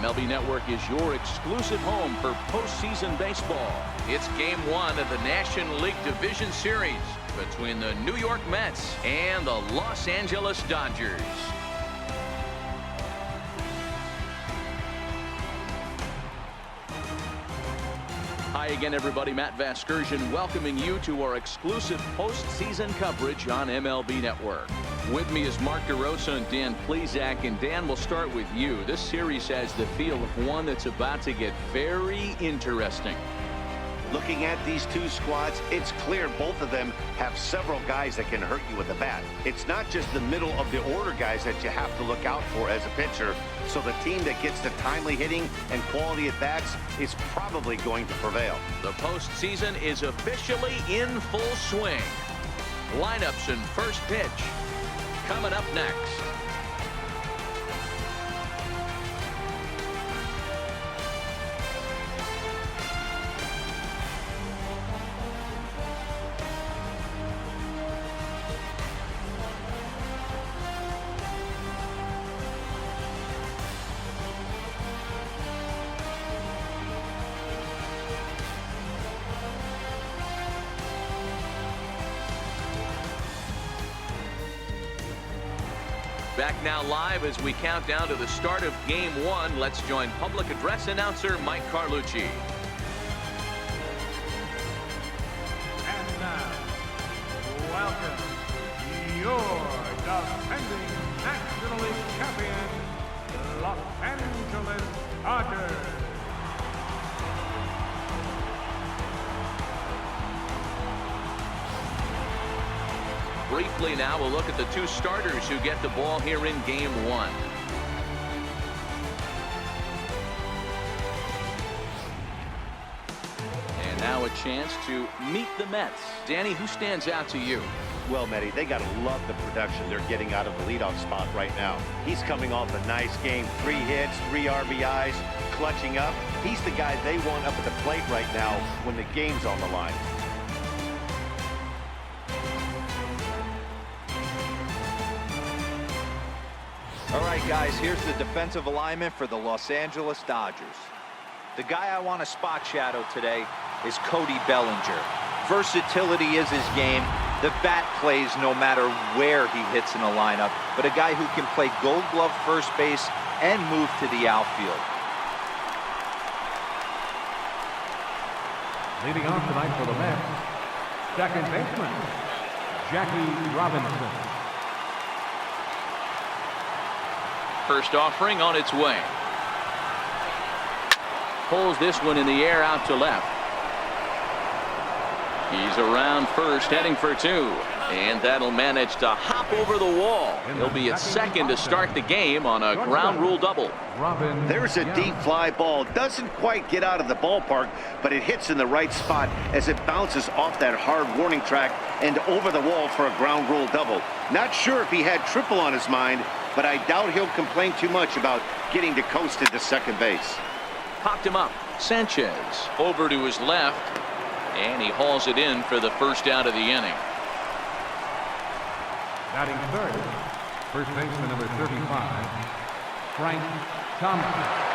MLB Network is your exclusive home for postseason baseball. It's Game 1 of the National League Division Series between the New York Mets and the Los Angeles Dodgers. Hi again, everybody. Matt Vasgersian welcoming you to our exclusive postseason coverage on MLB Network. With me is Mark DeRosa and Dan Plesac. And Dan, we'll start with you. This series has the feel of one that's about to get very interesting. Looking at these two squads, it's clear both of them have several guys that can hurt you with the bat. It's not just the middle of the order guys that you have to look out for as a pitcher. So the team that gets the timely hitting and quality at bats is probably going to prevail. The postseason is officially in full swing. Lineups and first pitch coming up next. Back now live as we count down to the start of Game 1. Let's join public address announcer Mike Carlucci. And now, welcome your defending National League champion, Los Angeles Dodgers. Briefly now, we'll look at the two starters who get the ball here in Game 1. And now a chance to meet the Mets. Danny, who stands out to you? Well, Matty, they got to love the production they're getting out of the leadoff spot right now. He's coming off a nice game. 3 hits, 3 RBIs, clutching up. He's the guy they want up at the plate right now when the game's on the line. All right, guys, here's the defensive alignment for the Los Angeles Dodgers. The guy I want to spot shadow today is Cody Bellinger. Versatility is his game. The bat plays no matter where he hits in the lineup, but a guy who can play Gold Glove first base and move to the outfield. Leading off tonight for the Mets, second baseman, Jackie Robinson. First offering on its way. Pulls this one in the air out to left. He's around first, heading for 2. And that'll manage to hop over the wall. He'll be at second to start the game on a ground rule double. There's a deep fly ball. Doesn't quite get out of the ballpark, but it hits in the right spot as it bounces off that hard warning track and over the wall for a ground rule double. Not sure if he had triple on his mind, but I doubt he'll complain too much about getting to coasted to second base. Popped him up. Sanchez over to his left, and he hauls it in for the first out of the inning. Batting third, first baseman number 35, Frank Thompson.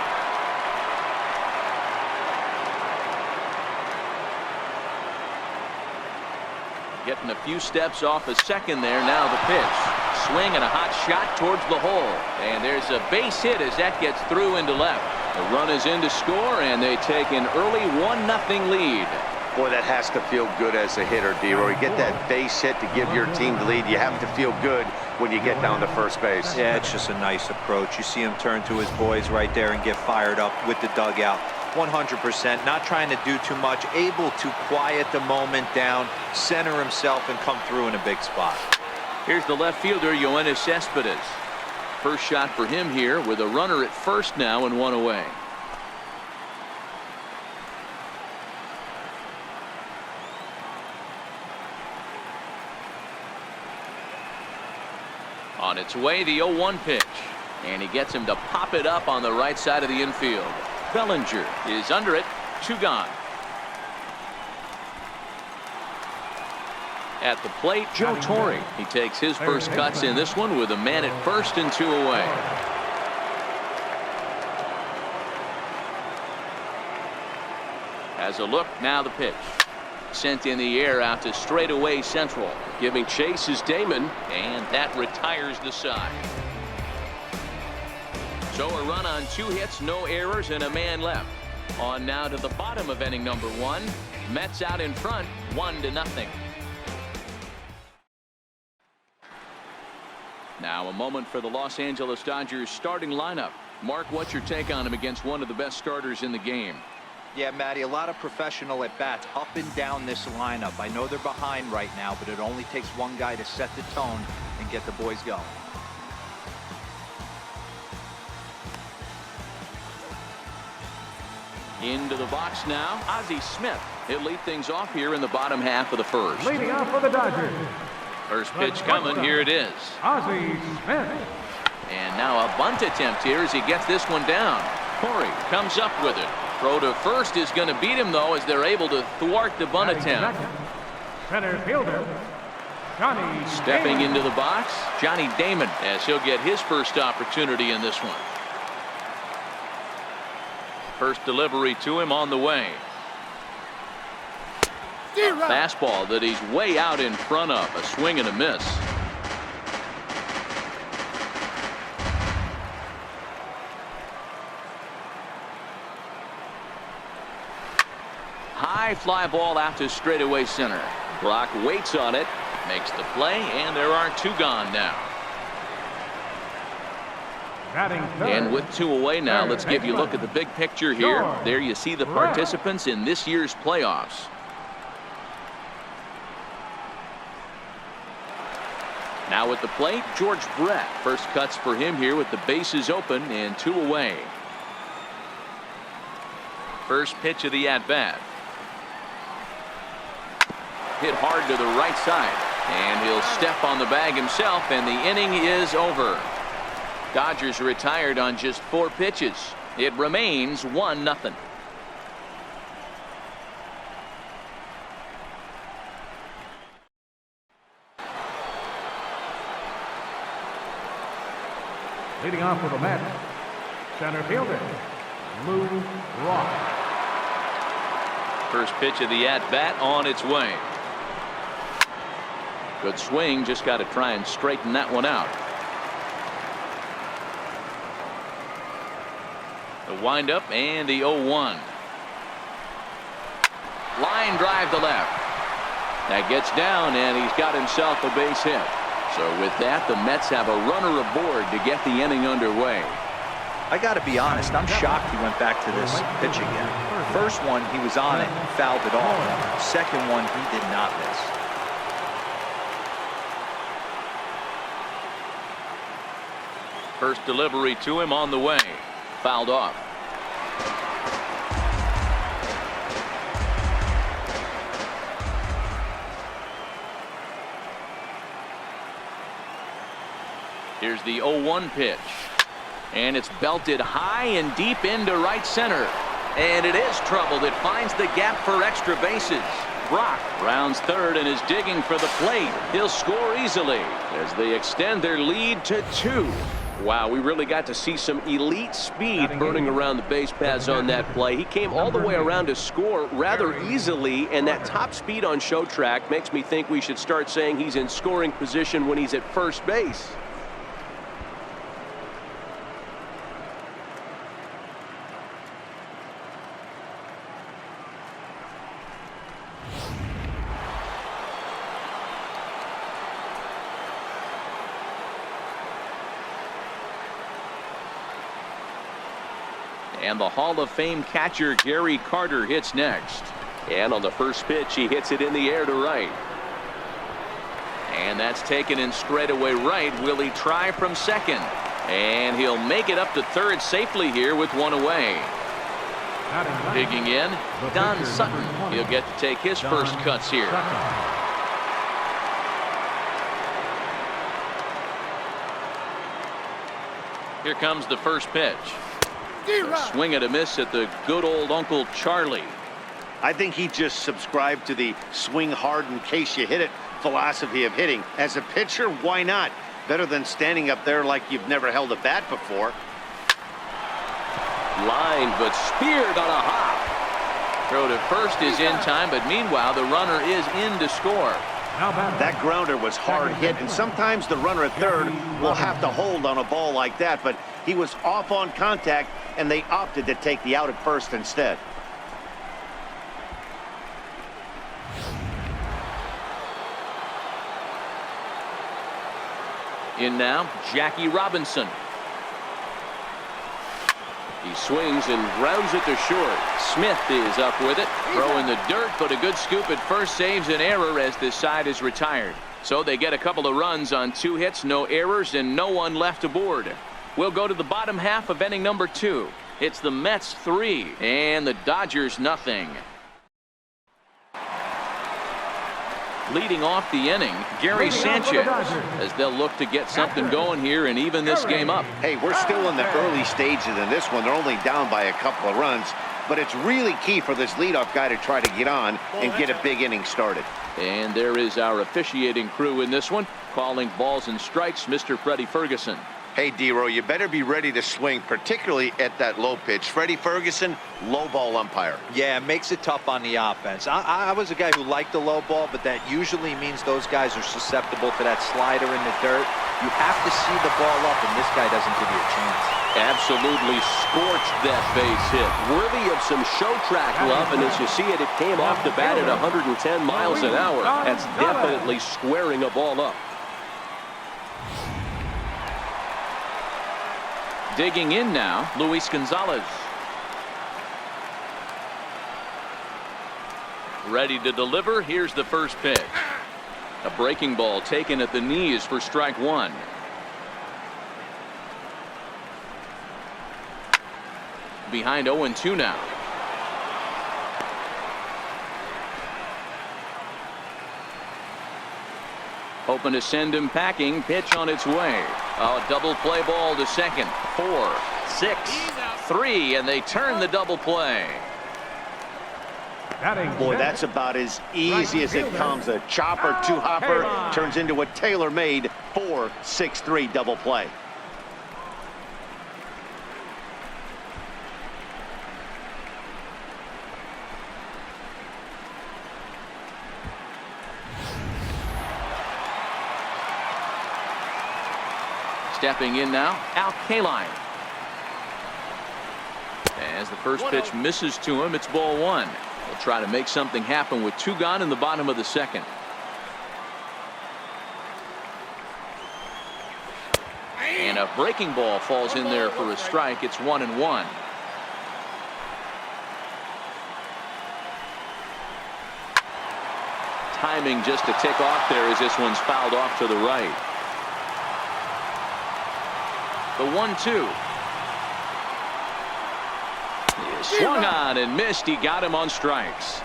Getting a few steps off a second there. Now the pitch. Swing and a hot shot towards the hole. And there's a base hit as that gets through into left. The run is in to score, and they take an early 1-0 lead. Boy, that has to feel good as a hitter, D-Roy. Get that base hit to give your team the lead. You have to feel good when you get down to first base. Yeah, it's just a nice approach. You see him turn to his boys right there and get fired up with the dugout. 100%, not trying to do too much, able to quiet the moment down, center himself, and come through in a big spot. Here's the left fielder, Yoenis Cespedes. First shot for him here with a runner at first now and 1 away. On its way, the 0-1 pitch. And he gets him to pop it up on the right side of the infield. Bellinger is under it. 2 gone. At the plate, Joe Torre. He takes his first cuts in this one with a man at first and 2 away. Has a look, now the pitch. Sent in the air out to straightaway central. Giving chase is Damon, and that retires the side. So a run on 2 hits, no errors, and a man left. On now to the bottom of inning number 1. Mets out in front, 1-0. Now a moment for the Los Angeles Dodgers starting lineup. Mark, what's your take on him against one of the best starters in the game? Yeah, Matty, a lot of professional at-bats up and down this lineup. I know they're behind right now, but it only takes one guy to set the tone and get the boys going. Into the box now, Ozzie Smith. He'll lead things off here in the bottom half of the first. Leading off for the Dodgers, First pitch coming, here it is. Ozzie Smith. And now a bunt attempt here as he gets this one down. Corey comes up with it. Throw to first is going to beat him, though, as they're able to thwart the bunt attempt. Center fielder, Johnny Stepping Damon. into the box, Johnny Damon, as he'll get his first opportunity in this one. First delivery to him on the way. Fastball that he's way out in front of. A swing and a miss. High fly ball out to straightaway center. Brock waits on it, makes the play, and there are 2 gone now. Batting third. And with 2 away now, let's give you a look at the big picture here. George There you see the Brett. participants in this year's playoffs. Now at the plate, George Brett. First cuts for him here with the bases open and 2 away. First pitch of the at-bat. Hit hard to the right side, and he'll step on the bag himself, and the inning is over. Dodgers retired on just 4 pitches. It remains 1-0. Leading off for the Mets, center fielder, Lou Ross. First pitch of the at-bat on its way. Good swing, just got to try and straighten that one out. The windup and the 0-1. Line drive to left. That gets down, and he's got himself a base hit. So with that, the Mets have a runner aboard to get the inning underway. I got to be honest, I'm shocked he went back to this pitch again. First one, he was on it and fouled it off. Second one, he did not miss. First delivery to him on the way. Fouled off. Here's the 0-1 pitch. And it's belted high and deep into right center. And it is troubled. It finds the gap for extra bases. Brock rounds third and is digging for the plate. He'll score easily as they extend their lead to 2. Wow, we really got to see some elite speed burning around the base paths on that play. He came all the way around to score rather easily, and that top speed on show track makes me think we should start saying he's in scoring position when he's at first base. And the Hall of Fame catcher Gary Carter hits next. And on the first pitch, he hits it in the air to right. And that's taken in straightaway right. Will he try from second? And he'll make it up to third safely here with 1 away. Digging in, Don Sutton. He'll get to take his first cuts here. Here comes the first pitch. A swing and a miss at the good old Uncle Charlie. I think he just subscribed to the swing hard in case you hit it philosophy of hitting. As a pitcher, why not? Better than standing up there like you've never held a bat before. Line, but speared on a hop. Throw to first is in time, but meanwhile the runner is in to score. That grounder was hard hit, and sometimes the runner at third will have to hold on a ball like that, but he was off on contact, and they opted to take the out at first instead. In now, Jackie Robinson. He swings and grounds it to short. Smith is up with it. Throw in the dirt, but a good scoop at first saves an error as this side is retired. So they get a couple of runs on 2 hits, no errors, and no one left aboard. We'll go to the bottom half of inning number 2. It's the Mets 3 and the Dodgers nothing. Leading off the inning, Gary Sanchez, as they'll look to get something going here and even this game up. Hey, we're still in the early stages in this one. They're only down by a couple of runs, but it's really key for this leadoff guy to try to get on and get a big inning started. And there is our officiating crew in this one, calling balls and strikes, Mr. Freddie Ferguson. Hey, D-Row, you better be ready to swing, particularly at that low pitch. Freddie Ferguson, low ball umpire. Yeah, it makes it tough on the offense. I was a guy who liked the low ball, but that usually means those guys are susceptible to that slider in the dirt. You have to see the ball up, and this guy doesn't give you a chance. Absolutely scorched that base hit. Worthy of some show track love, and as you see it, it came off the bat at 110 miles an hour. That's definitely squaring a ball up. Digging in now, Luis Gonzalez. Ready to deliver. Here's the first pitch. A breaking ball taken at the knees for strike 1. Behind 0-2 now. Hoping to send him packing. Pitch on its way. A double play ball to second. 4, 6, 3, and they turn the double play. Boy, that's about as easy as it comes. A chopper, 2-hopper turns into a tailor-made 4-6-3 double play. Stepping in now, Al Kaline. As the first pitch misses to him, it's ball 1. We'll try to make something happen with 2 gone in the bottom of the second. And a breaking ball falls in there for a strike. It's 1-1. Timing just a tick off there as this one's fouled off to the right. The 1-2. Swung on and missed. He got him on strikes.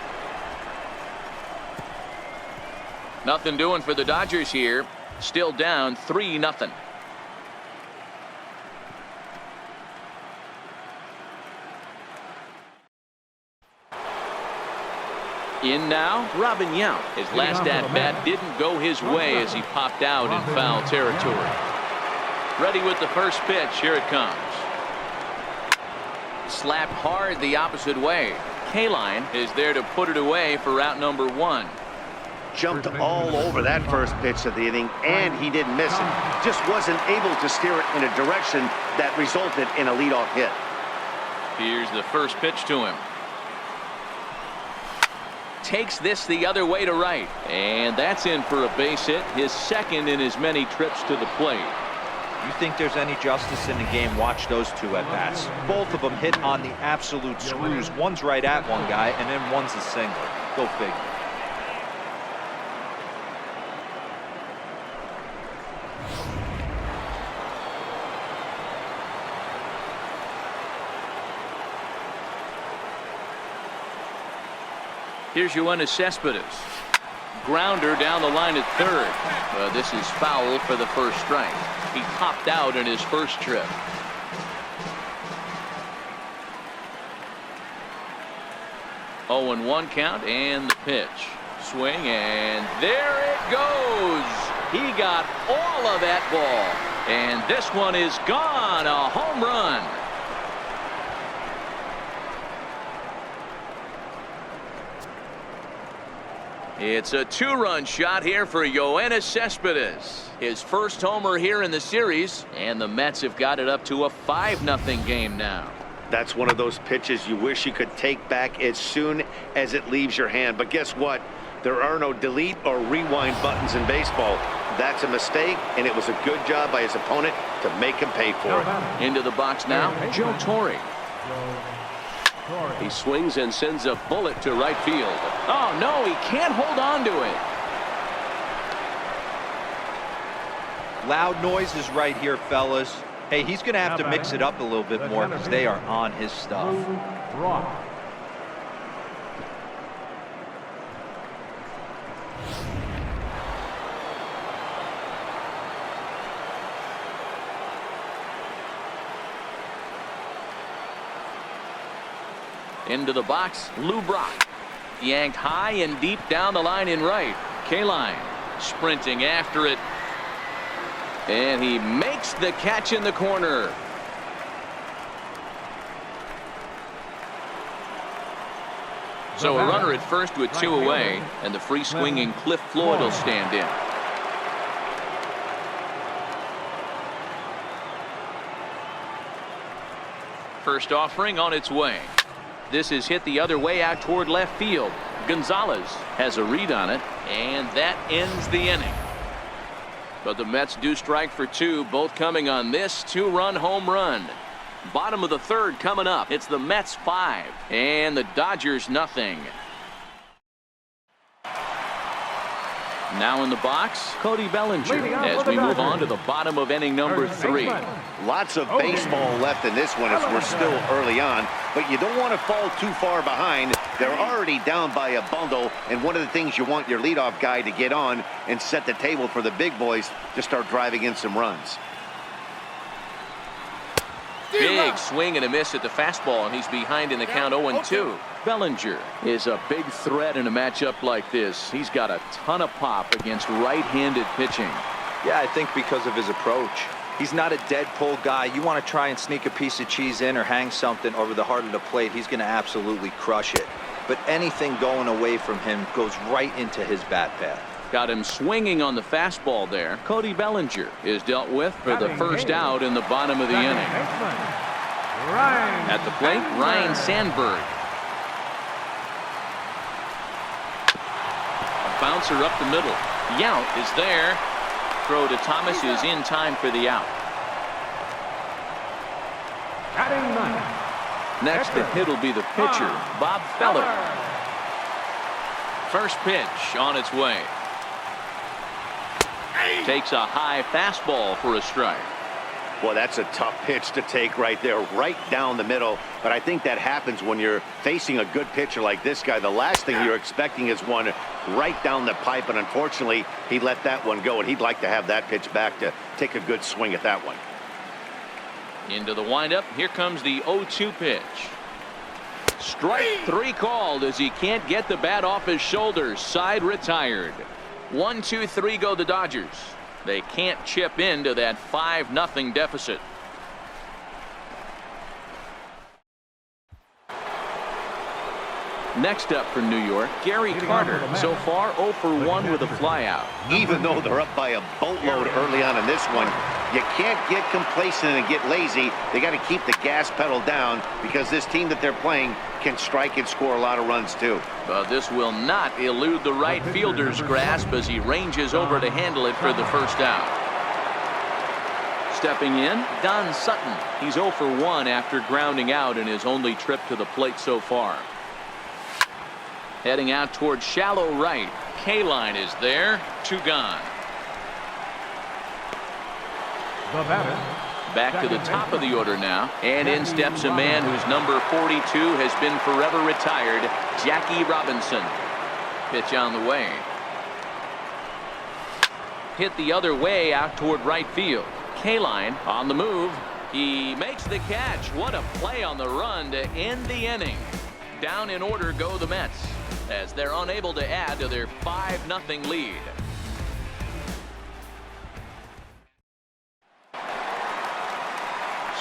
Nothing doing for the Dodgers here. Still down 3-0. In now, Robin Yount. His last at-bat didn't go his way as he popped out in foul territory. Ready with the first pitch. Here it comes. Slapped hard the opposite way. Kaline is there to put it away for out number 1. Jumped all over that first pitch of the inning, and he didn't miss it. Just wasn't able to steer it in a direction that resulted in a leadoff hit. Here's the first pitch to him. Takes this the other way to right. And that's in for a base hit. His second in as many trips to the plate. You think there's any justice in the game, watch those 2 at-bats. Both of them hit on the absolute screws. One's right at one guy, and then one's a single. Go figure. Here's Yoenis Cespedes. Grounder down the line at third. This is foul for the first strike. He popped out in his first trip. Oh, 0-1 count and the pitch. Swing and there it goes. He got all of that ball. And this one is gone. A home run. It's a two-run shot here for Yoenis Cespedes. His first homer here in the series, and the Mets have got it up to a 5-0 game now. That's one of those pitches you wish you could take back as soon as it leaves your hand. But guess what? There are no delete or rewind buttons in baseball. That's a mistake, and it was a good job by his opponent to make him pay for it. Into the box now, Joe Torre. He swings and sends a bullet to right field. Oh, no, he can't hold on to it. Loud noises right here, fellas. Hey, he's going to have to mix it up a little bit more because they are on his stuff. Into the box, Lou Brock. Yanked high and deep down the line in right. K-line sprinting after it. And he makes the catch in the corner. So a runner at first with 2 away, and the free swinging Cliff Floyd will stand in. First offering on its way. This is hit the other way out toward left field. Gonzalez has a read on it, and that ends the inning. But the Mets do strike for 2, both coming on this 2-run home run. Bottom of the third coming up. It's the Mets 5 and the Dodgers nothing. Now in the box, Cody Bellinger as we move on to the bottom of inning number 3. Lots of baseball left in this one as we're still early on, but you don't want to fall too far behind. They're already down by a bundle, and one of the things you want your leadoff guy to get on and set the table for the big boys to start driving in some runs. Big swing and a miss at the fastball, and he's behind in the count 0-2. Bellinger is a big threat in a matchup like this. He's got a ton of pop against right-handed pitching. Yeah, I think because of his approach. He's not a dead pull guy. You want to try and sneak a piece of cheese in or hang something over the heart of the plate, he's going to absolutely crush it. But anything going away from him goes right into his bat path. Got him swinging on the fastball there. Cody Bellinger is dealt with for the first out in the bottom of the inning. At the plate, Ryan Sandberg. A bouncer up the middle. Yount is there. Throw to Thomas is in time for the out. Next to hit will be the pitcher, Bob Feller. First pitch on its way. Takes a high fastball for a strike. Well, that's a tough pitch to take right there, right down the middle. But I think that happens when you're facing a good pitcher like this guy. The last thing you're expecting is one right down the pipe, and unfortunately, he let that one go, and he'd like to have that pitch back to take a good swing at that one. Into the windup. Here comes the 0-2 pitch. Strike 3 called as he can't get the bat off his shoulders. Side retired. 1-2-3 go the Dodgers. They can't chip into that 5-0 deficit. Next up for New York, Gary Carter. So far 0 for 1 with a flyout. Even though they're up by a boatload early on in this one, you can't get complacent and get lazy. They got to keep the gas pedal down because this team that they're playing can strike and score a lot of runs too. But this will not elude the right fielder's grasp as he ranges over to handle it for the first out. Stepping in, Don Sutton. He's 0 for 1 after grounding out in his only trip to the plate so far. Heading out towards shallow right. K-line is there. 2 gone. Back to the top of the order now. And in steps a man whose number 42 has been forever retired, Jackie Robinson. Pitch on the way. Hit the other way out toward right field. K-line on the move. He makes the catch. What a play on the run to end the inning. Down in order go the Mets as they're unable to add to their 5-0 lead.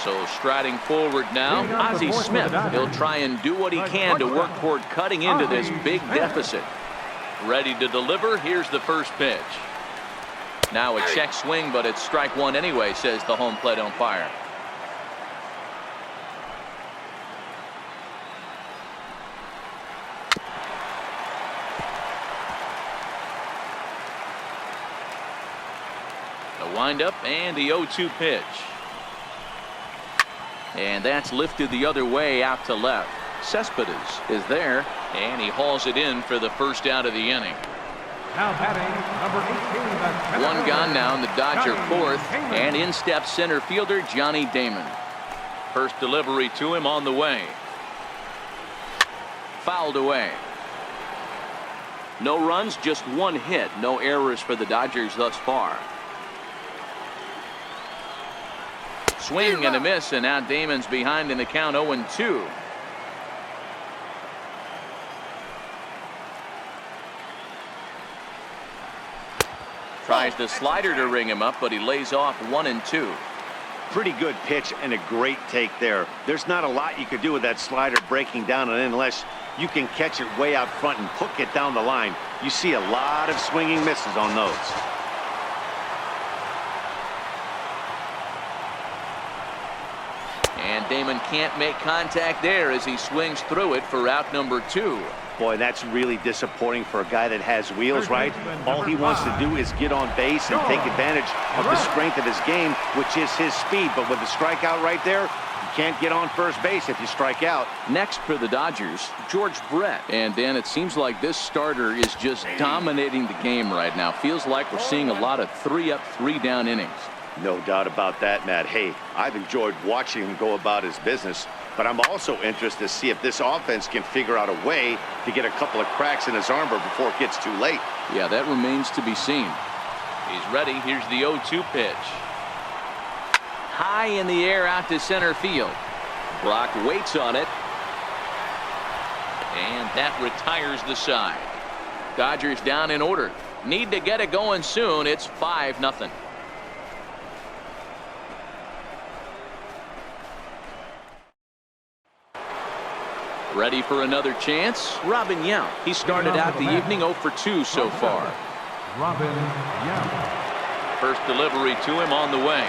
So striding forward now, Ozzie Smith. He'll try and do what he can to work toward cutting into this big deficit. Ready to deliver. Here's the first pitch. Now a check swing, but it's strike one anyway, says the home plate umpire. The windup and the 0-2 pitch. And that's lifted the other way out to left. Cespedes is there, and he hauls it in for the first out of the inning. Now batting, number 18. One gone now in the Dodger fourth, and in steps center fielder Johnny Damon. First delivery to him on the way. Fouled away. No runs, just one hit. No errors for the Dodgers thus far. Swing and a miss, and now Damon's behind in the count 0-2. Tries the slider to ring him up, but he lays off 1-2. Pretty good pitch and a great take there. There's not a lot you could do with that slider breaking down and in unless you can catch it way out front and hook it down the line. You see a lot of swinging misses on those. And Damon can't make contact there as he swings through it for out number 2. Boy, that's really disappointing for a guy that has wheels, right? All he wants to do is get on base and take advantage of the strength of his game, which is his speed. But with the strikeout right there, you can't get on first base if you strike out. Next for the Dodgers, George Brett. And Dan, it seems like this starter is just dominating the game right now. Feels like we're seeing a lot of 3-up, 3-down innings. No doubt about that, Matt. Hey, I've enjoyed watching him go about his business, but I'm also interested to see if this offense can figure out a way to get a couple of cracks in his armor before it gets too late. Yeah, that remains to be seen. He's ready. Here's the 0-2 pitch. High in the air out to center field. Brock waits on it. And that retires the side. Dodgers down in order. Need to get it going soon. It's 5-0. Ready for another chance? Robin Yount. He started out the evening 0 for 2 so far. Robin Yount. First delivery to him on the way.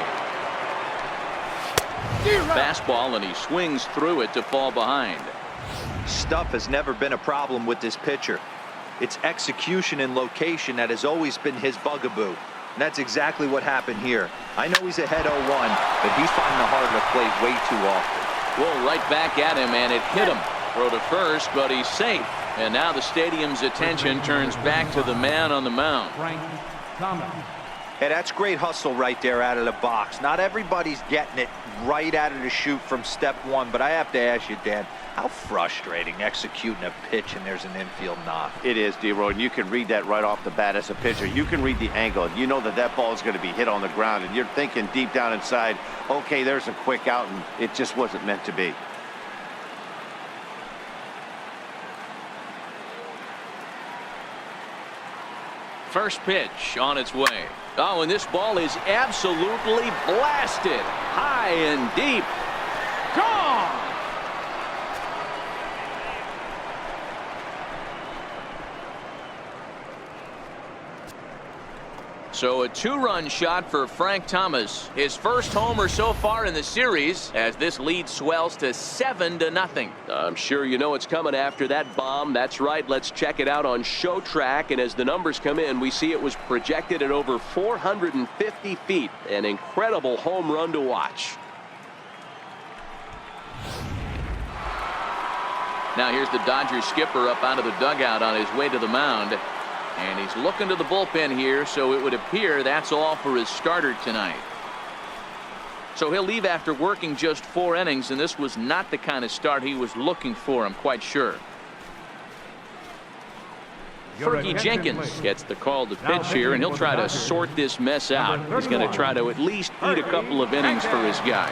Fastball, and he swings through it to fall behind. Stuff has never been a problem with this pitcher. It's execution and location that has always been his bugaboo. And that's exactly what happened here. I know he's ahead 0-1, but he's finding the hard to play way too often. Well, right back at him, and it hit him. Throw to first, but he's safe. And now the stadium's attention turns back to the man on the mound. Frank Thomas. Hey, that's great hustle right there out of the box. Not everybody's getting it right out of the chute from step one, but I have to ask you, Dan, how frustrating executing a pitch and there's an infield knock. It is, D-Roy, and you can read that right off the bat as a pitcher. You can read the angle, and you know that that ball is going to be hit on the ground, and you're thinking deep down inside, okay, there's a quick out, and it just wasn't meant to be. First pitch on its way. Oh, and this ball is absolutely blasted. High and deep. Gone! So a 2-run shot for Frank Thomas. His first homer so far in the series as this lead swells to 7-0. I'm sure you know it's coming after that bomb. That's right. Let's check it out on Show Track. And as the numbers come in, we see it was projected at over 450 feet. An incredible home run to watch. Now here's the Dodgers skipper up out of the dugout on his way to the mound. And he's looking to the bullpen here, so it would appear that's all for his starter tonight. So he'll leave after working just 4 innings, and this was not the kind of start he was looking for, I'm quite sure. Fergie Jenkins gets the call to pitch here, and he'll try to sort this mess out. He's going to try to at least eat a couple of innings for his guys.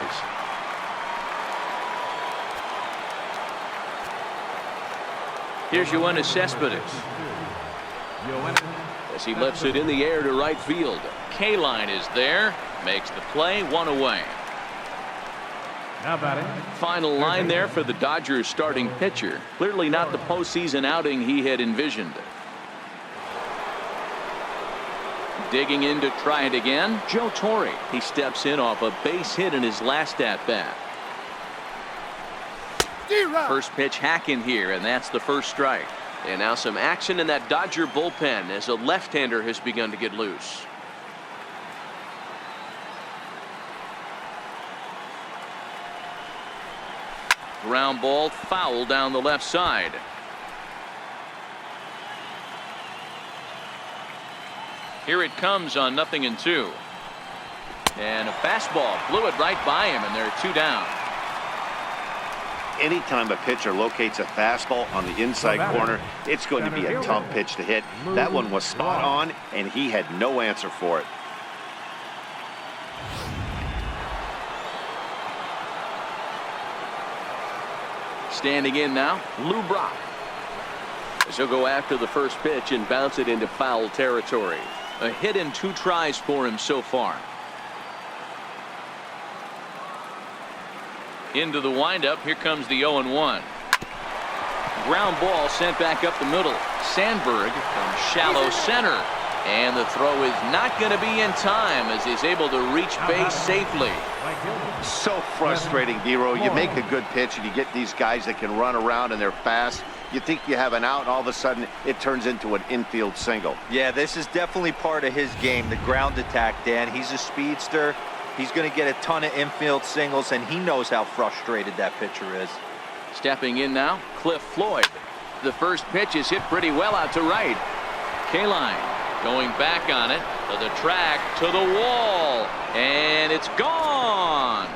Here's Yoenis Cespedes. As he lifts it in the air to right field. K-line is there. Makes the play, 1 away. Now batting. Final line there for the Dodgers starting pitcher. Clearly not the postseason outing he had envisioned. Digging in to try it again, Joe Torre. He steps in off a base hit in his last at-bat. First pitch hack in here, and that's the first strike. And now some action in that Dodger bullpen as a left-hander has begun to get loose. Ground ball foul down the left side. Here it comes on 0-2. And a fastball blew it right by him, and there are 2 down. Anytime a pitcher locates a fastball on the inside corner, it's going to be a tough pitch to hit. That one was spot on, and he had no answer for it. Standing in now, Lou Brock. As he'll go after the first pitch and bounce it into foul territory. A hit in 2 tries for him so far. Into the windup. Here comes the 0-1. Ground ball sent back up the middle. Sandberg from shallow center. And the throw is not going to be in time as he's able to reach base safely. So frustrating, Dero. You make a good pitch and you get these guys that can run around and they're fast. You think you have an out, and all of a sudden it turns into an infield single. Yeah, this is definitely part of his game, the ground attack, Dan. He's a speedster. He's going to get a ton of infield singles, and he knows how frustrated that pitcher is. Stepping in now, Cliff Floyd. The first pitch is hit pretty well out to right. Kaline going back on it, to the track, to the wall, and it's gone.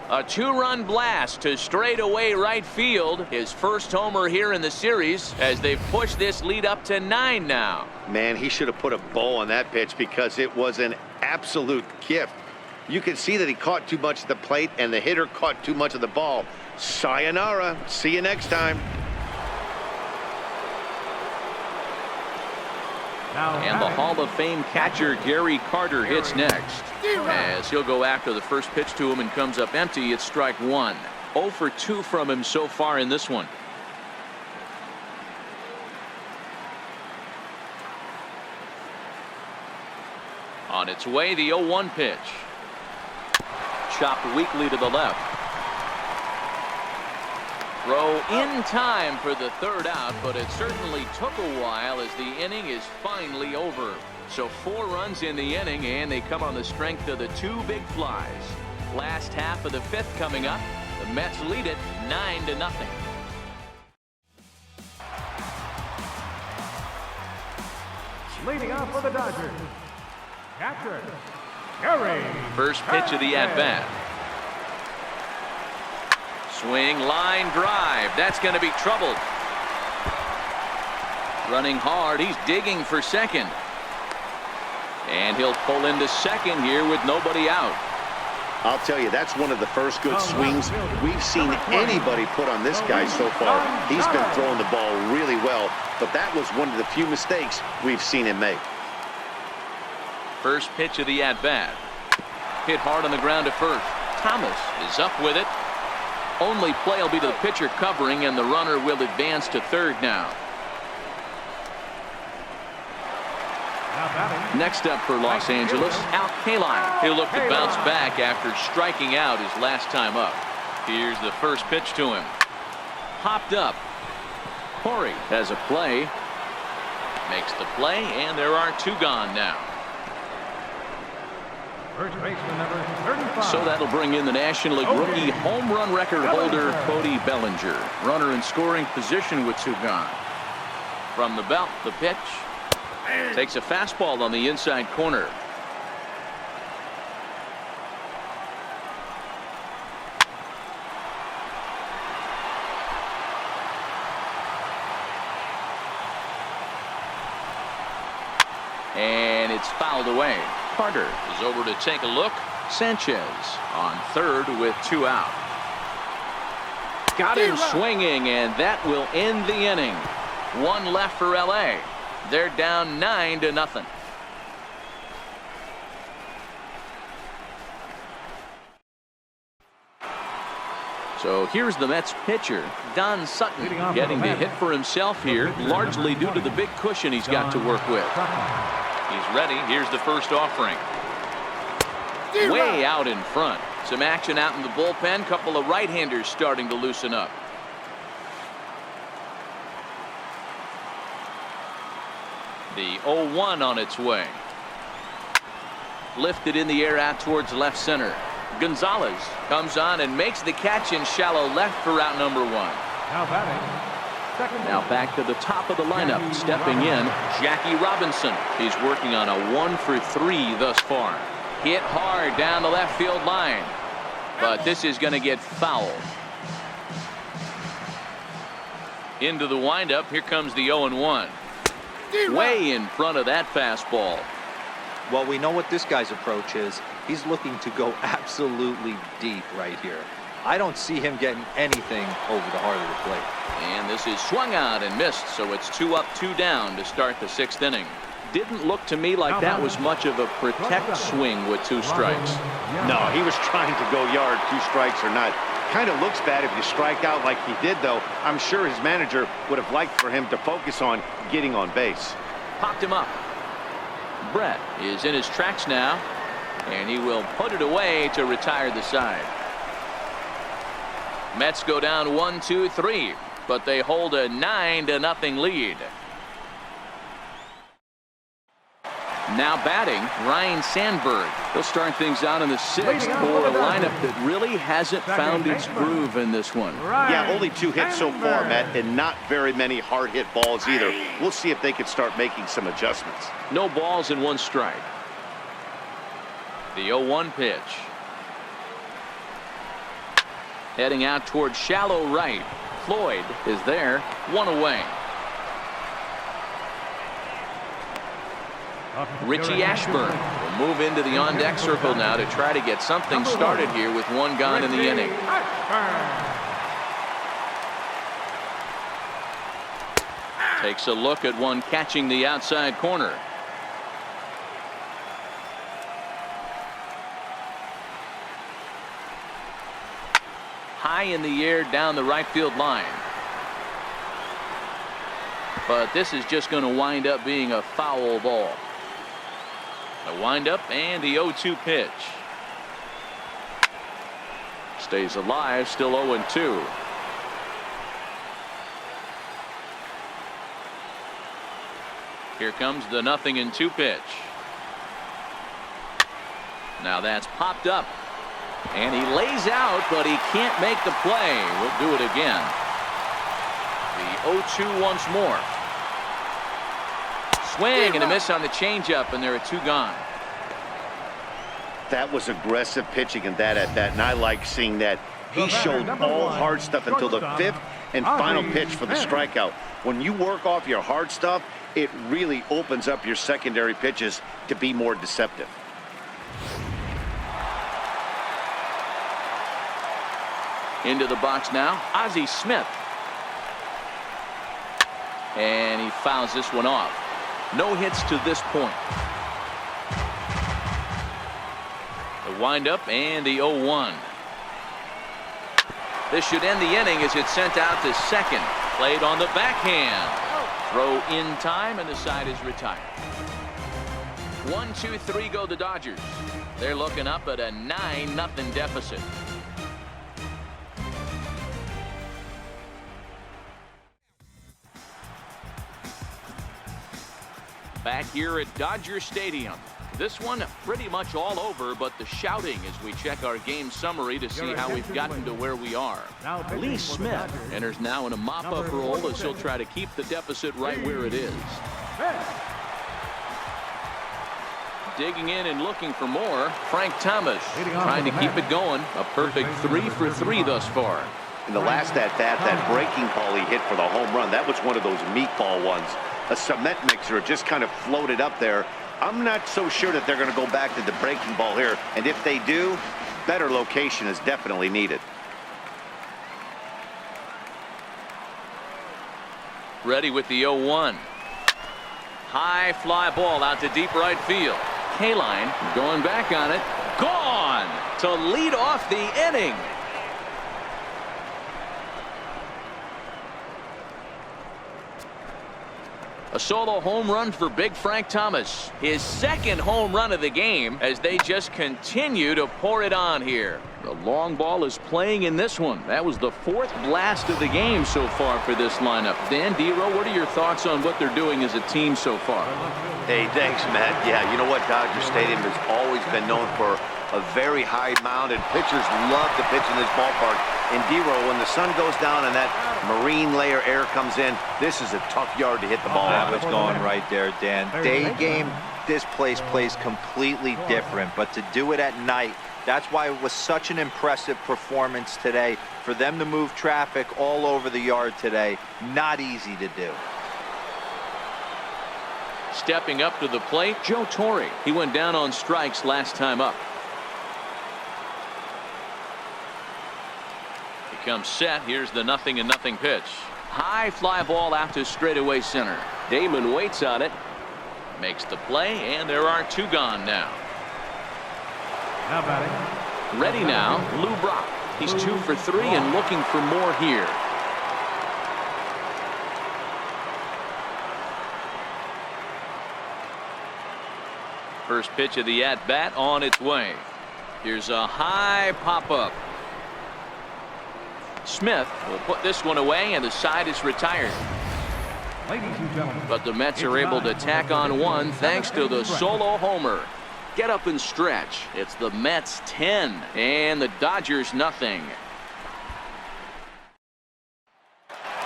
A 2-run blast to straightaway right field. His first homer here in the series as they've pushed this lead up to 9 now. Man, he should have put a bow on that pitch because it was an absolute gift. You can see that he caught too much at the plate and the hitter caught too much of the ball. Sayonara. See you next time. And the Hall of Fame catcher Gary Carter hits next. As he'll go after the first pitch to him and comes up empty, it's strike 1. 0 for 2 from him so far in this one. On its way, the 0-1 pitch. Chopped weakly to the left. Throw in time for the 3rd out, but it certainly took a while as the inning is finally over. So 4 runs in the inning, and they come on the strength of the 2 big flies. Last half of the 5th coming up. The Mets lead it 9-0. Leading off for the Dodgers, catcher, Gary. First pitch of the at-bat. Swing, line drive. That's going to be troubled. Running hard. He's digging for second. And he'll pull into second here with nobody out. I'll tell you, that's one of the first good swings we've seen anybody put on this guy so far. He's been throwing the ball really well, but that was one of the few mistakes we've seen him make. First pitch of the at-bat. Hit hard on the ground to first. Thomas is up with it. Only play will be to the pitcher covering, and the runner will advance to 3rd now. Next up for Los Angeles, Al Kaline. He'll look to bounce back after striking out his last time up. Here's the first pitch to him. Popped up. Corey has a play. Makes the play, and there are 2 gone now. First baseman number 35. So that'll bring in the National League rookie home run record holder, Cody Bellinger. Runner in scoring position with 2 gone. From the belt, the pitch. Takes a fastball on the inside corner. And it's fouled away. Carter is over to take a look. Sanchez on 3rd with 2 out. Got him swinging, and that will end the inning. 1 left for LA. They're down 9-0. So here's the Mets pitcher, Don Sutton, getting the hit for himself here, largely due to the big cushion he's got to work with. He's ready. Here's the first offering. Way out in front. Some action out in the bullpen. Couple of right-handers starting to loosen up. The 0-1 on its way. Lifted in the air out towards left center. Gonzalez comes on and makes the catch in shallow left for out number 1. Now back to the top of the lineup. Stepping in, Jackie Robinson. He's working on a 1 for 3 thus far. Hit hard down the left field line. But this is going to get fouled. Into the windup. Here comes the 0-1. Way in front of that fastball. Well, we know what this guy's approach is. He's looking to go absolutely deep right here. I don't see him getting anything over the heart of the plate. And this is swung out and missed, so it's 2 up, 2 down to start the 6th inning. Didn't look to me like that was much of a protect swing with 2 strikes. No, he was trying to go yard, 2 strikes or not. Kind of looks bad if you strike out like he did, though. I'm sure his manager would have liked for him to focus on getting on base. Popped him up. Brett is in his tracks now, and he will put it away to retire the side. Mets go down 1-2-3, but they hold a 9-0 lead. Now batting, Ryan Sandberg. He'll start things out in the 6th for a lineup that really hasn't found its groove in this one. Yeah, only 2 hits so far, Matt, and not very many hard hit balls either. We'll see if they can start making some adjustments. No balls and 1 strike. The 0-1 pitch. Heading out towards shallow right. Floyd is there, 1 away. Richie Ashburn will move into the on-deck circle now to try to get something started here with 1 gone in the inning. Takes a look at one catching the outside corner. High in the air down the right field line. But this is just going to wind up being a foul ball. The windup and the 0-2 pitch. Stays alive, still 0-2. Here comes the 0-2 pitch. Now that's popped up. And he lays out, but he can't make the play. We'll do it again. The 0-2 once more. Swing and a miss on the changeup, and there are 2 gone. That was aggressive pitching in that at bat, and I like seeing that. He showed all hard stuff until the 5th and final pitch for the strikeout. When you work off your hard stuff, it really opens up your secondary pitches to be more deceptive. Into the box now, Ozzie Smith. And he fouls this one off. No hits to this point. The windup and the 0-1. This should end the inning as it's sent out to second. Played on the backhand. Throw in time, and the side is retired. 1-2-3 go the Dodgers. They're looking up at a 9-0 deficit. Back here at Dodger Stadium. This one pretty much all over, but the shouting as we check our game summary to see how we've gotten to where we are. Lee Smith enters now in a mop-up role as he'll try to keep the deficit right where it is. Digging in and looking for more, Frank Thomas trying to keep it going. A perfect 3 for 3 thus far. In the last at-bat, that breaking ball he hit for the home run, that was one of those meatball ones. A cement mixer just kind of floated up there. I'm not so sure that they're going to go back to the breaking ball here. And if they do, better location is definitely needed. Ready with the 0-1. High fly ball out to deep right field. Kaline going back on it. Gone to lead off the inning. A solo home run for Big Frank Thomas. His second home run of the game as they just continue to pour it on here. The long ball is playing in this one. That was the fourth blast of the game so far for this lineup. Dan, D-Row, what are your thoughts on what they're doing as a team so far? Hey, thanks, Matt. Yeah, you know what? Dodger Stadium has always been known for a very high mound, and pitchers love to pitch in this ballpark. And D-Row, when the sun goes down and that marine layer air comes in, this is a tough yard to hit the ball. That was going right there, Dan. Day game, this place plays completely different, but to do it at night, that's why it was such an impressive performance today. For them to move traffic all over the yard today, not easy to do. Stepping up to the plate, Joe Torre. He went down on strikes last time up. He comes set. Here's the 0-0 pitch. High fly ball out to straightaway center. Damon waits on it. Makes the play, and there are two gone now. Now batting. Ready now, Lou Brock. He's 2 for 3 and looking for more here. First pitch of the at-bat on its way. Here's a high pop-up. Smith will put this one away, and the side is retired. Ladies and gentlemen. But the Mets are able to tack on one thanks to the solo homer. Get up and stretch. It's the Mets 10 and the Dodgers nothing.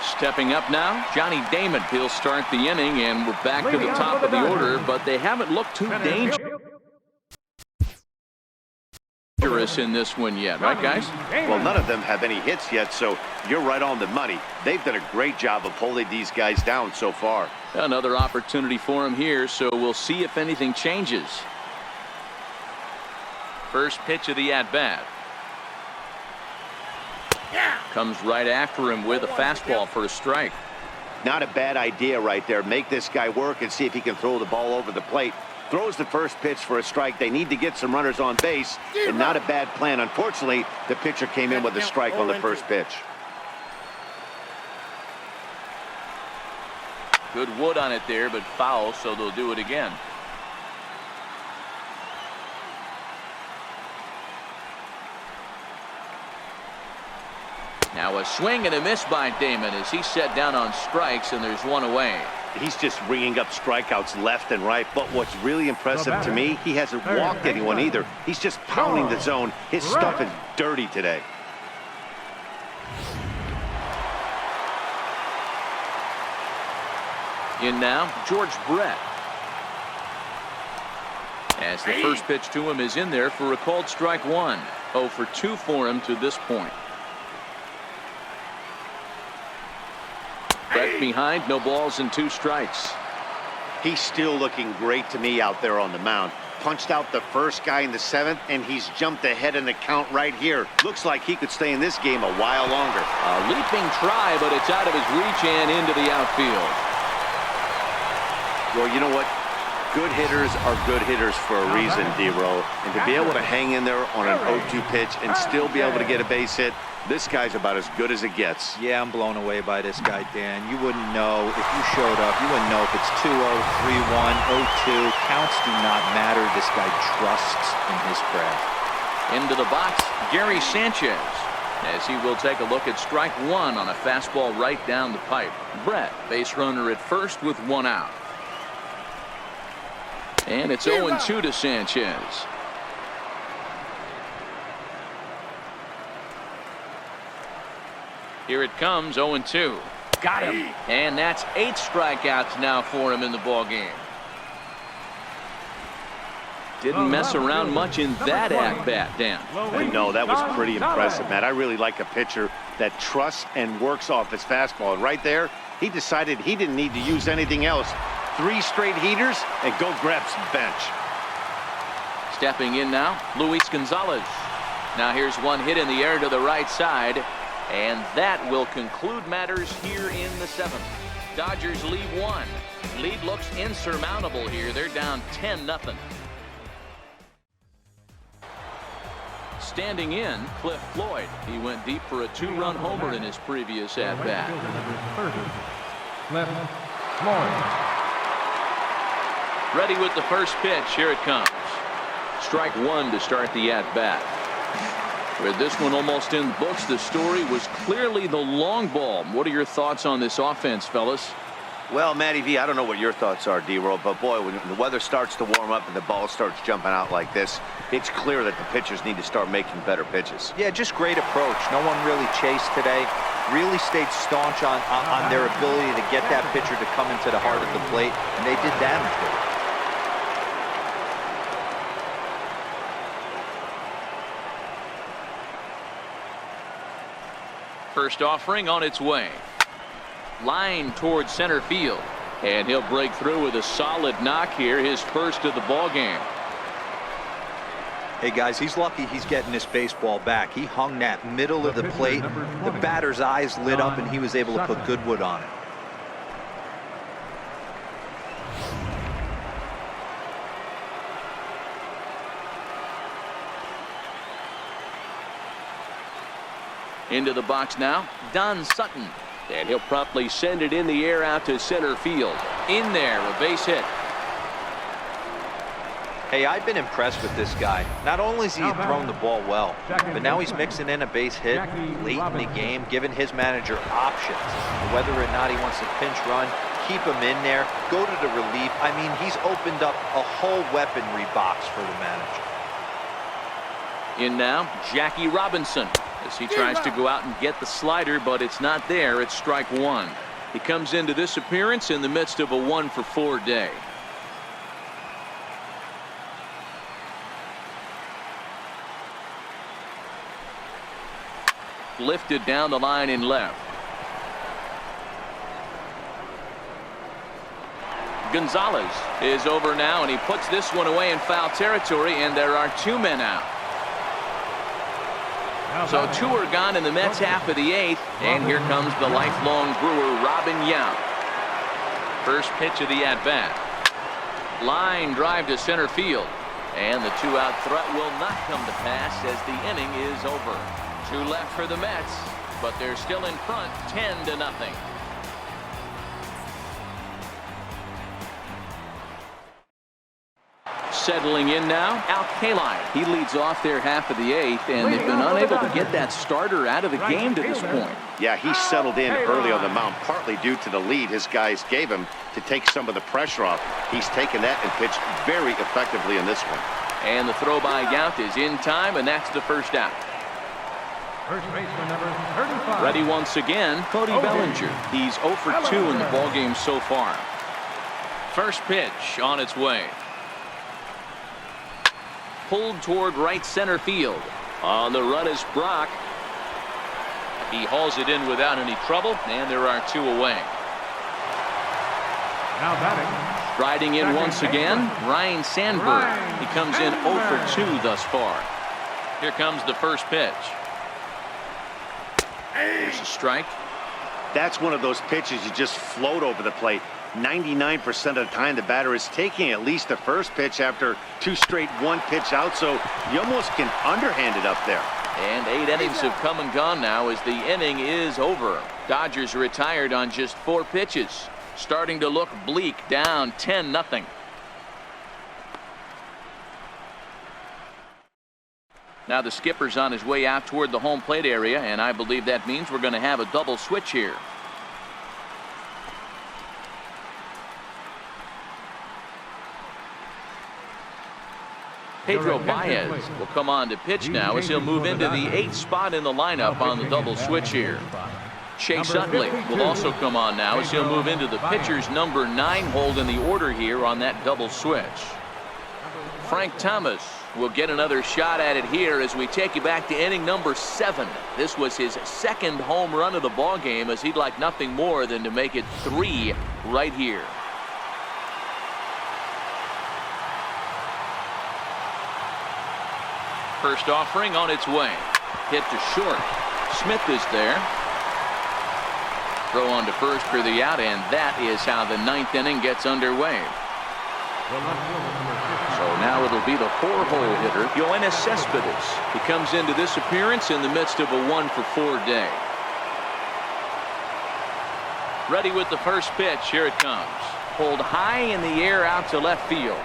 Stepping up now, Johnny Damon. He'll start the inning, and we're back to the top of the order, but they haven't looked too dangerous in this one yet, right, guys? Well, none of them have any hits yet, so you're right on the money. They've done a great job of holding these guys down so far. Another opportunity for him here, so we'll see if anything changes. First pitch of the at-bat. Comes right after him with a fastball for a strike. Not a bad idea right there. Make this guy work and see if he can throw the ball over the plate. Throws the first pitch for a strike. They need to get some runners on base, and not a bad plan. Unfortunately, the pitcher came in with a strike on the first pitch. Good wood on it there, but foul, so they'll do it again. Now a swing and a miss by Damon as he's set down on strikes, and there's one away. He's just ringing up strikeouts left and right. But what's really impressive to me, he hasn't walked anyone either. He's just pounding the zone. His stuff is dirty today. In now, George Brett. As the first pitch to him is in there for a called strike one. 0 for 2 for him to this point. Brett behind, no balls and 2 strikes. He's still looking great to me out there on the mound. Punched out the first guy in the 7th, and he's jumped ahead in the count right here. Looks like he could stay in this game a while longer. A leaping try, but it's out of his reach and into the outfield. Well, you know what? Good hitters are good hitters for a reason, D-Row. And to be able to hang in there on an 0-2 pitch and still be able to get a base hit, this guy's about as good as it gets. Yeah, I'm blown away by this guy, Dan. You wouldn't know if you showed up. You wouldn't know if it's 2-0, 3-1, 0-2. Counts do not matter. This guy trusts in his craft. Into the box, Gary Sanchez, as he will take a look at strike one on a fastball right down the pipe. Brett, base runner at first with 1 out. And it's 0-2 to Sanchez. Here it comes, 0-2. Got him. And that's 8 strikeouts now for him in the ball game. Didn't mess around much in that at-bat, Dan. No, that was pretty impressive, Matt. I really like a pitcher that trusts and works off his fastball. And right there, he decided he didn't need to use anything else. 3 straight heaters and go grab some bench. Stepping in now, Luis Gonzalez. Now here's one hit in the air to the right side, and that will conclude matters here in the 7th. Dodgers lead 1. Lead looks insurmountable here. They're down 10-0. Standing in, Cliff Floyd. He went deep for a 2-run homer in his previous at-bat. Cliff Floyd. Ready with the first pitch. Here it comes. Strike one to start the at-bat. With this one almost in the books, the story was clearly the long ball. What are your thoughts on this offense, fellas? Well, Matty V, I don't know what your thoughts are, D-Roll, but boy, when the weather starts to warm up and the ball starts jumping out like this, it's clear that the pitchers need to start making better pitches. Yeah, just great approach. No one really chased today. Really stayed staunch on their ability to get that pitcher to come into the heart of the plate, and they did damage with it. First offering on its way. Line towards center field, and he'll break through with a solid knock here, his first of the ball game. Hey guys, he's lucky he's getting this baseball back. He hung that middle of the plate. The batter's eyes lit up and he was able to put good wood on it. Into the box now, Don Sutton. And he'll promptly send it in the air out to center field. In there, a base hit. Hey, I've been impressed with this guy. Not only has he thrown the ball well, but now he's mixing in a base hit late in the game, giving his manager options. Whether or not he wants to pinch run, keep him in there, go to the relief. I mean, he's opened up a whole weaponry box for the manager. In now, Jackie Robinson, as he tries to go out and get the slider, but it's not there. It's strike one. He comes into this appearance in the midst of a 1-for-4 day. Lifted down the line in left. Gonzalez is over now, and he puts this one away in foul territory, and there are two men out. So two are gone in the Mets half of the eighth, and here comes the lifelong Brewer, Robin Yount. First pitch of the at-bat. Line drive to center field, and the two-out threat will not come to pass as the inning is over. Two left for the Mets, but they're still in front, 10-0. Settling in now, Al Kaline. He leads off their half of the eighth, and they've been unable to get that starter out of the game to this point. Yeah, he settled in early on the mound, partly due to the lead his guys gave him to take some of the pressure off. He's taken that and pitched very effectively in this one. And the throw by Yount is in time, and that's the first out. First baseman number 35. Ready once again, Cody Bellinger. He's 0 for 2 in the ballgame so far. First pitch on its way. Pulled toward right center field. On the run is Brock. He hauls it in without any trouble, and there are two away. Now batting. Riding in once again, Ryan Sandberg. He comes in 0 for 2 thus far. Here comes the first pitch. There's a strike. That's one of those pitches you just float over the plate. 99% of the time the batter is taking at least the first pitch after two straight one-pitch out, so you almost can underhand it up there. And 8 innings have come and gone now as the inning is over. Dodgers retired on just 4 pitches. Starting to look bleak, down 10-0. Now the skipper's on his way out toward the home plate area, and I believe that means we're going to have a double switch here. Pedro Baez will come on to pitch now as he'll move into the 8th spot in the lineup on the double switch here. Chase Utley will also come on now as he'll move into the pitcher's number 9 hold in the order here on that double switch. Frank Thomas will get another shot at it here as we take you back to inning number 7. This was his 2nd home run of the ball game, as he'd like nothing more than to make it 3 right here. First offering on its way. Hit to short. Smith is there. Throw on to first for the out, and that is how the 9th inning gets underway. So now it'll be the 4-hole hitter, Yoenis Cespedes. He comes into this appearance in the midst of a 1-for-4 day. Ready with the first pitch. Here it comes. pulled high in the air out to left field.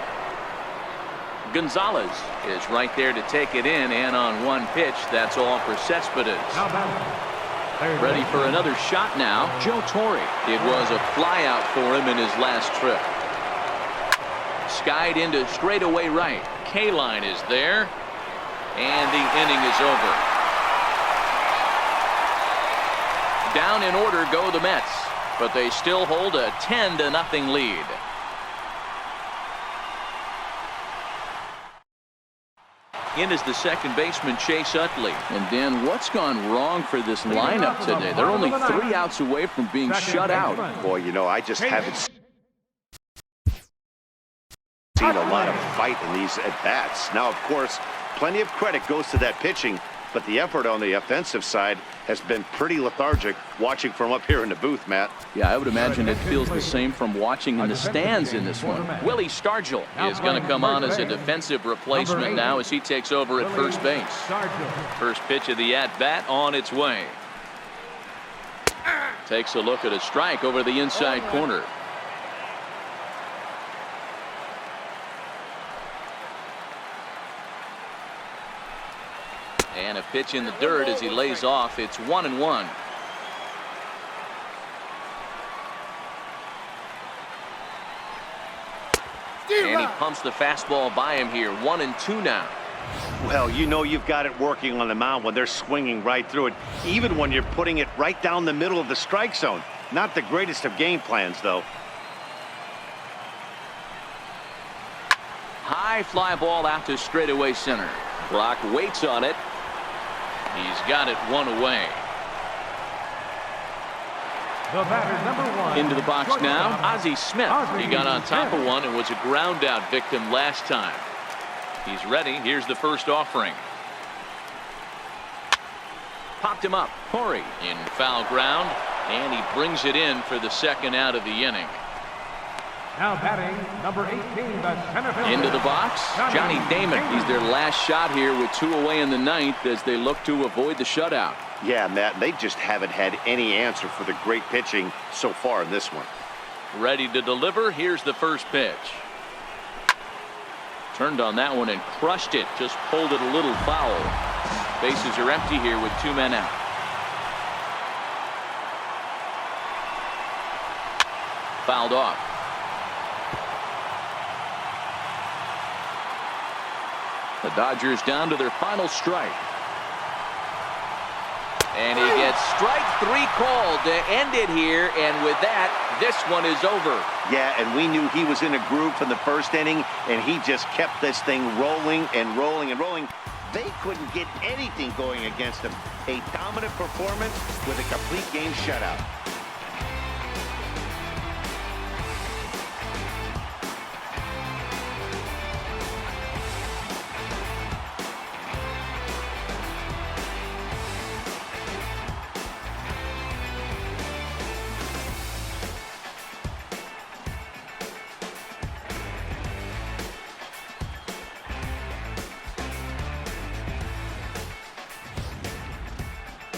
Gonzalez is right there to take it in, and on one pitch, that's all for Cespedes. Now batting. Ready for another shot now, Joe Torre. It was a flyout for him in his last trip. Skied into straightaway right. K-line is there, and the inning is over. Down in order go the Mets, but they still hold a 10-0 lead. In is the second baseman, Chase Utley. And Dan, what's gone wrong for this lineup today? They're only 3 outs away from being shut out. Boy, you know, I just haven't seen a lot of fight in these at-bats. Now, of course, plenty of credit goes to that pitching, but the effort on the offensive side has been pretty lethargic watching from up here in the booth, Matt. Yeah, I would imagine it feels the same from watching in the stands in this one. Willie Stargell is going to come on as a defensive replacement now as he takes over at first base. First pitch of the at-bat on its way. Takes a look at a strike over the inside corner. And a pitch in the dirt as he lays off. It's 1-1. And he pumps the fastball by him here. 1-2 now. Well, you know you've got it working on the mound when they're swinging right through it, even when you're putting it right down the middle of the strike zone. Not the greatest of game plans, though. High fly ball out to straightaway center. Brock waits on it. He's got it one away. The batter, number 1. Into the box now, Ozzie Smith. He got on top of one and was a ground out victim last time. He's ready. Here's the first offering. Popped him up. Torre in foul ground, and he brings it in for the second out of the inning. Now batting, number 18, the center fielder. Into the box, Johnny Damon. He's their last shot here with 2 away in the 9th as they look to avoid the shutout. Yeah, Matt, they just haven't had any answer for the great pitching so far in this one. Ready to deliver. Here's the first pitch. Turned on that one and crushed it. Just pulled it a little foul. Bases are empty here with 2 men out. Fouled off. The Dodgers down to their final strike. And he gets strike 3 called to end it here, and with that, this one is over. Yeah, and we knew he was in a groove from the first inning, and he just kept this thing rolling and rolling and rolling. They couldn't get anything going against him. A dominant performance with a complete game shutout.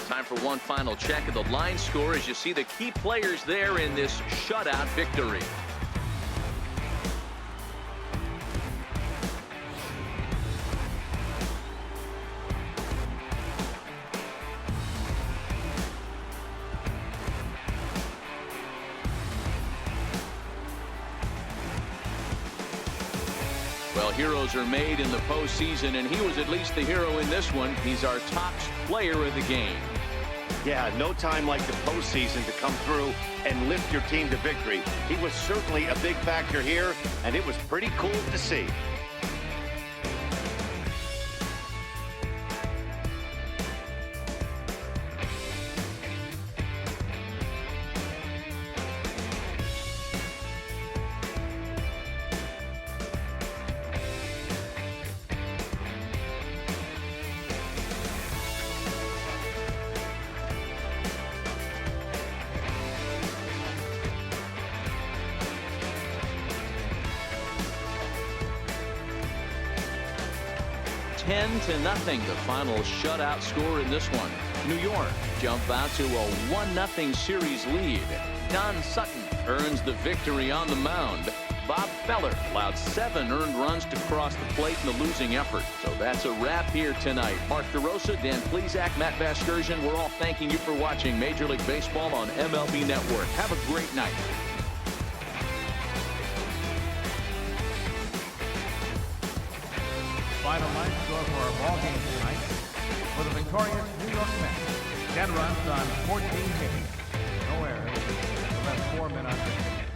Time for one final check of the line score as you see the key players there in this shutout victory. Well, heroes are made in the postseason, and he was at least the hero in this one. He's our top player of the game. Yeah, no time like the postseason to come through and lift your team to victory. He was certainly a big factor here, and it was pretty cool to see. $10-0, the final shutout score in this one. New York jump out to a 1-0 series lead. Don Sutton earns the victory on the mound. Bob Feller allowed 7 earned runs to cross the plate in the losing effort. So that's a wrap here tonight. Mark DeRosa, Dan Plesac, Matt Vasgersian, we're all thanking you for watching Major League Baseball on MLB Network. Have a great night. Final line score for our ball game tonight. For the victorious New York Mets, 10 runs on 14 hits. No errors. The best 4 men on base.